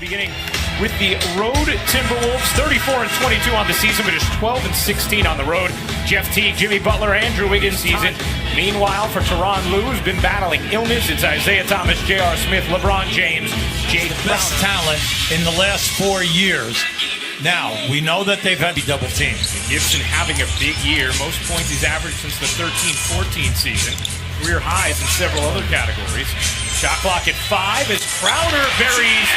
Beginning with the road Timberwolves, 34-22 on the season, but just 12-16 on the road. Jeff Teague, Jimmy Butler, Andrew Wiggins season. Meanwhile, for Tyronn Lue, who's been battling illness, it's Isaiah Thomas, J.R. Smith, LeBron James, Jake Brown. Best talent in the last 4 years. Now, we know that they've had to double teams. Gibson having a big year. Most points he's averaged since the 13-14 season. Career highs in several other categories. Shot clock at 5 as Crowder buries.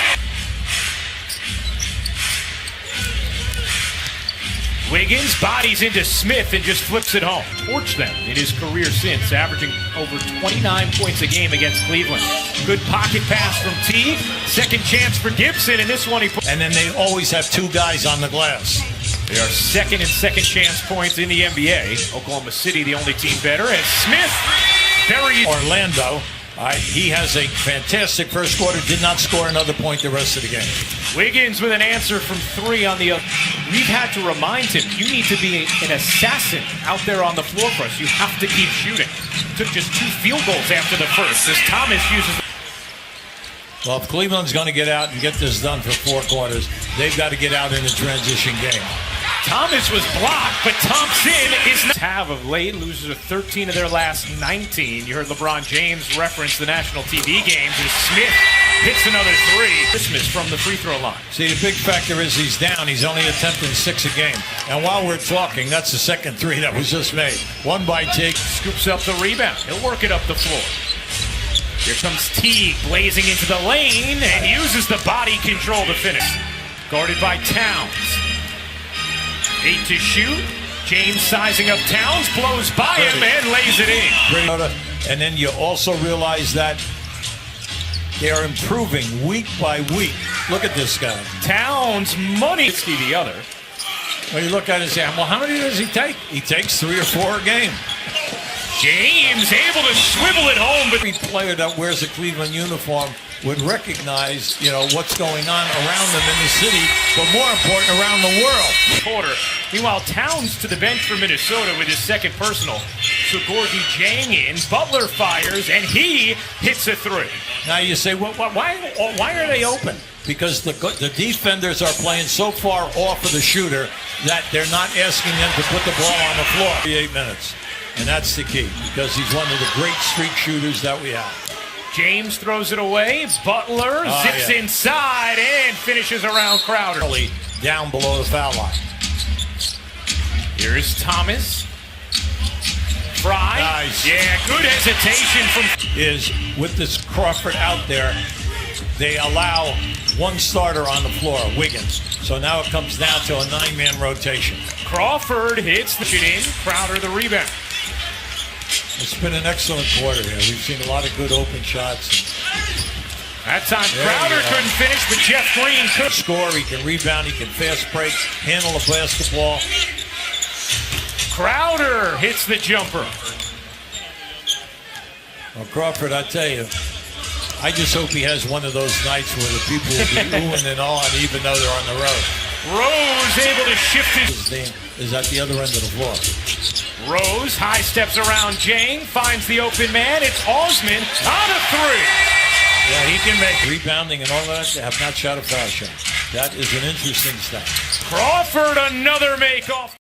Wiggins bodies into Smith and just flips it home. Torched them in his career since, averaging over 29 points a game against Cleveland. Good pocket pass from Teague. Second chance for Gibson, and this one he put. And then they always have 2 guys on the glass. They are second in second chance points in the NBA. Oklahoma City, the only team better, as Smith buries. Orlando. He has a fantastic first quarter, did not score another point the rest of the game. Wiggins with an answer from 3 on the other. We've had to remind him, you need to be an assassin out there on the floor for us. You have to keep shooting. Took just 2 field goals after the first as Thomas uses. Well, if Cleveland's going to get out and get this done for 4 quarters, they've got to get out in a transition game. Thomas was blocked, but Thompson is not. Have of late, loses 13 of their last 19. You heard LeBron James reference the national TV games as Smith hits another 3. Christmas from the free throw line. See, the big factor is he's down. He's only attempting 6 a game. And while we're talking, that's the second 3 that was just made. One by Teague. Scoops up the rebound. He'll work it up the floor. Here comes Teague blazing into the lane and uses the body control to finish. Guarded by Towns. 8 to shoot. James sizing up Towns, blows by him and lays it in. And then you also realize that they are improving week by week. Look at this guy. Towns money. The other. When you look at it and say, well, how many does he take? He takes 3 or 4 a game. James able to swivel it home, but every player that wears a Cleveland uniform would recognize, what's going on around them in the city, but more important, around the world. Quarter. Meanwhile, Towns to the bench for Minnesota with his second personal. So Gorgie Jang in, Butler fires, and he hits a 3. Now you say, well, why are they open? Because the defenders are playing so far off of the shooter that they're not asking them to put the ball on the floor. 8 minutes. And that's the key, because he's one of the great streak shooters that we have. James throws it away. Butler zips inside and finishes around Crowder. Down below the foul line. Here's Thomas. Fry. Nice. Yeah, good hesitation from. Is with this Crawford out there, they allow 1 starter on the floor, Wiggins. So now it comes down to a 9-man rotation. Crawford hits the shot in. Crowder the rebound. It's been an excellent quarter here. We've seen a lot of good open shots. That time Crowder couldn't finish, but Jeff Green could score. He can rebound. He can fast break, handle a basketball. Crowder hits the jumper. Well, Crawford, I tell you, I just hope he has one of those nights where the people will be oohing and awing even though they're on the road. Rose able to shift his name is at the other end of the floor. Rose high steps around Jang, finds the open man. It's Osman on a 3. Yeah, he can make rebounding and all that. They have not shot a foul shot. That is an interesting stat. Crawford another make off.